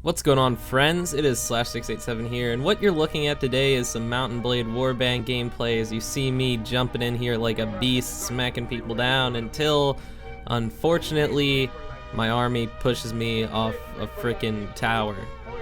What's going on, friends? It is Slash687 here, and what you're looking at today is some Mountain Blade Warband gameplay as you see me jumping in here like a beast, smacking people down until, unfortunately, my army pushes me off a frickin' tower.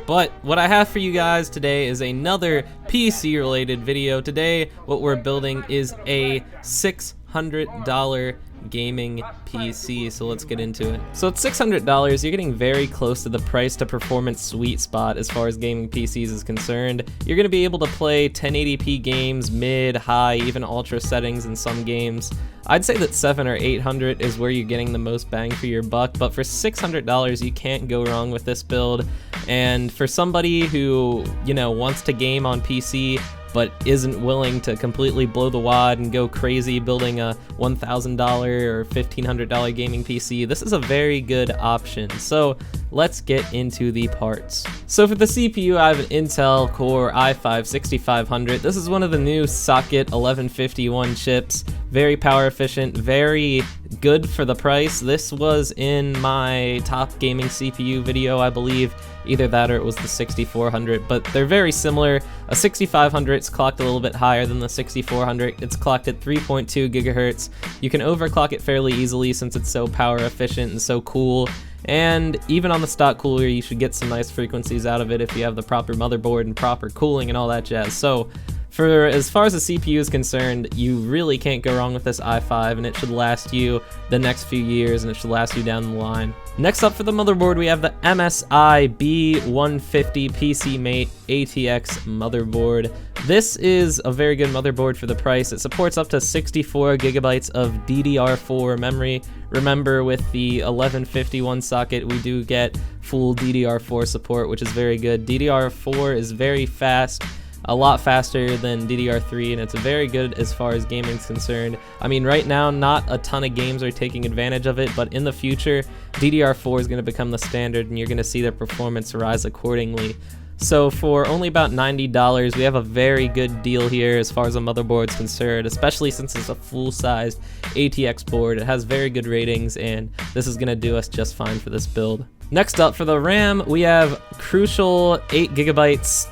But what I have for you guys today is another PC-related video. Today, what we're building is a $600 gaming PC, so let's get into it. So at $600, you're getting very close to the price to performance sweet spot as far as gaming PCs is concerned. You're going to be able to play 1080p games, mid, high, even ultra settings in some games. I'd say that $700 or $800 is where you're getting the most bang for your buck, but for $600 you can't go wrong with this build. And for somebody who, you know, wants to game on PC but isn't willing to completely blow the wad and go crazy building a $1,000 or $1,500 gaming PC, this is a very good option. So let's get into the parts. So for the CPU, I have an Intel Core i5-6500. This is one of the new socket 1151 chips. Very power efficient, very good for the price. This was in my top gaming CPU video, I believe. Either that or it was the 6400, but they're very similar. A 6500's clocked a little bit higher than the 6400. It's clocked at 3.2 gigahertz. You can overclock it fairly easily since it's so power efficient and so cool. And even on the stock cooler, you should get some nice frequencies out of it if you have the proper motherboard and proper cooling and all that jazz. So for as far as the CPU is concerned, you really can't go wrong with this i5, and it should last you the next few years, and it should last you down the line. Next up for the motherboard, we have the MSI B150 PCMate ATX motherboard. This is a very good motherboard for the price. It supports up to 64 gigabytes of DDR4 memory. Remember, with the 1151 socket, we do get full DDR4 support, which is very good. DDR4 is very fast. A lot faster than DDR3, and it's very good as far as gaming is concerned. I mean, right now, not a ton of games are taking advantage of it, but in the future, DDR4 is going to become the standard, and you're going to see their performance rise accordingly. So for only about $90, we have a very good deal here as far as a motherboard is concerned, especially since it's a full-sized ATX board. It has very good ratings, and this is going to do us just fine for this build. Next up, for the RAM, we have crucial 8 gigabytes,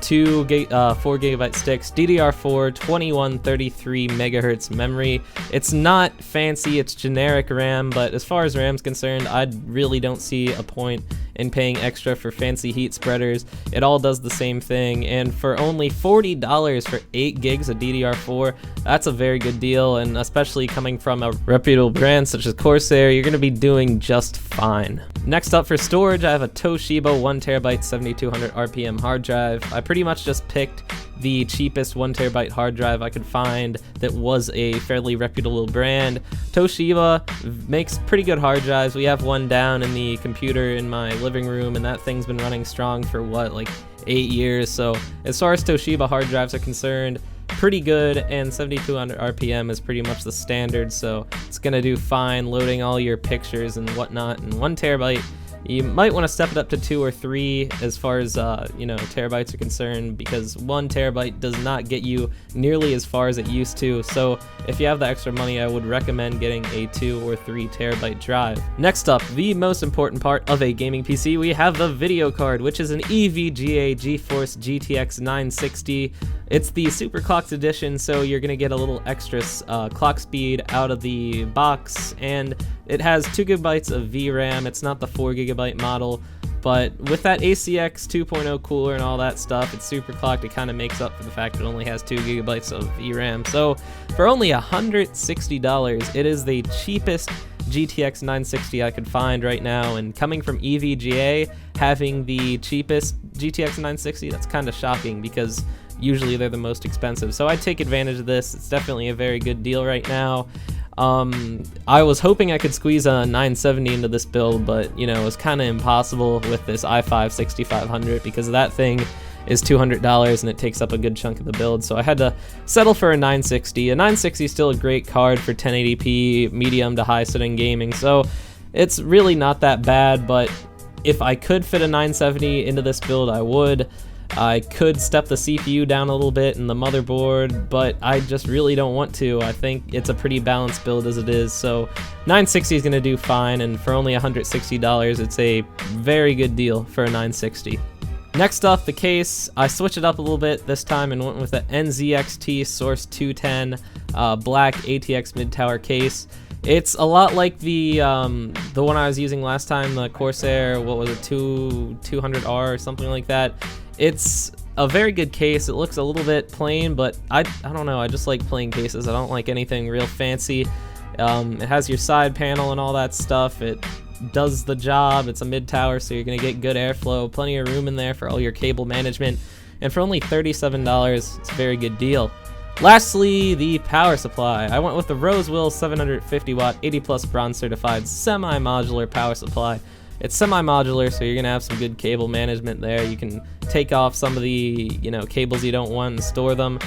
4 gigabyte sticks, DDR4, 2133 megahertz memory. It's not fancy, it's generic RAM, but as far as RAM's concerned, I really don't see a point in paying extra for fancy heat spreaders. It all does the same thing, and for only $40 for 8 gigs of DDR4, that's a very good deal, and especially coming from a reputable brand such as Corsair, you're going to be doing just fine. Next up for storage, I have a Toshiba 1TB 7200 RPM hard drive. I pretty much just picked the cheapest 1TB hard drive I could find that was a fairly reputable brand. Toshiba makes pretty good hard drives. We have one down in the computer in my living room, and that thing's been running strong for what, like 8 years. So as far as Toshiba hard drives are concerned, pretty good, and 7200 RPM is pretty much the standard, so it's gonna do fine loading all your pictures and whatnot. And 1TB, you might want to step it up to 2 or 3 as far as you know, terabytes are concerned, because 1 terabyte does not get you nearly as far as it used to. So if you have the extra money, I would recommend getting a 2 or 3 terabyte drive. Next up, the most important part of a gaming PC, we have the video card, which is an EVGA GeForce GTX 960. It's the super clocked edition, so you're gonna get a little extra clock speed out of the box, and it has 2 gigabytes of VRAM. It's not the 4 gigabyte model, but with that ACX 2.0 cooler and all that stuff, it's super clocked. It kind of makes up for the fact that it only has 2 gigabytes of VRAM. So for only $160, it is the cheapest GTX 960 I could find right now, and coming from EVGA, having the cheapest GTX 960, that's kind of shocking because usually they're the most expensive. So I'd take advantage of this. It's definitely a very good deal right now. I was hoping I could squeeze a 970 into this build, but you know, it was kind of impossible with this i5-6500 because that thing is $200 and it takes up a good chunk of the build, so I had to settle for a 960. A 960 is still a great card for 1080p medium to high setting gaming, so it's really not that bad, but if I could fit a 970 into this build, I would. I could step the CPU down a little bit and the motherboard, but I just really don't want to. I think it's a pretty balanced build as it is, so 960 is going to do fine, and for only $160, it's a very good deal for a 960. Next up, the case. I switched it up a little bit this time and went with the NZXT Source 210 black ATX mid-tower case. It's a lot like the one I was using last time, the Corsair, what was it, 200R or something like that. It's a very good case. It looks a little bit plain, but I don't know, I just like plain cases. I don't like anything real fancy. It has your side panel and all that stuff. It does the job. It's a mid-tower, so you're gonna get good airflow, plenty of room in there for all your cable management, and for only $37, it's a very good deal. Lastly, the power supply. I went with the Rosewill 750 watt 80 plus bronze certified semi-modular power supply. It's semi-modular, so you're gonna have some good cable management there. You can take off some of the cables you don't want and store them.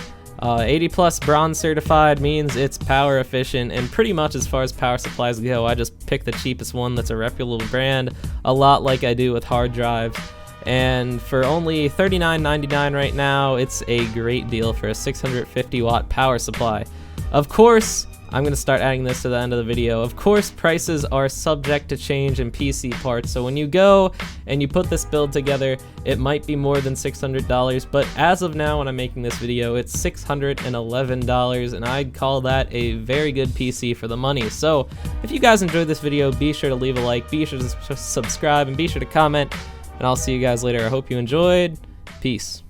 80 plus bronze certified means it's power efficient, and pretty much as far as power supplies go, I just pick the cheapest one that's a reputable brand, a lot like I do with hard drives. And for only $39.99 right now, it's a great deal for a 650 watt power supply. Of course, I'm going to start adding this to the end of the video. Of course, prices are subject to change in PC parts, so when you go and you put this build together, it might be more than $600, but as of now when I'm making this video, it's $611, and I'd call that a very good PC for the money. So if you guys enjoyed this video, be sure to leave a like, be sure to subscribe, and be sure to comment, and I'll see you guys later. I hope you enjoyed. Peace.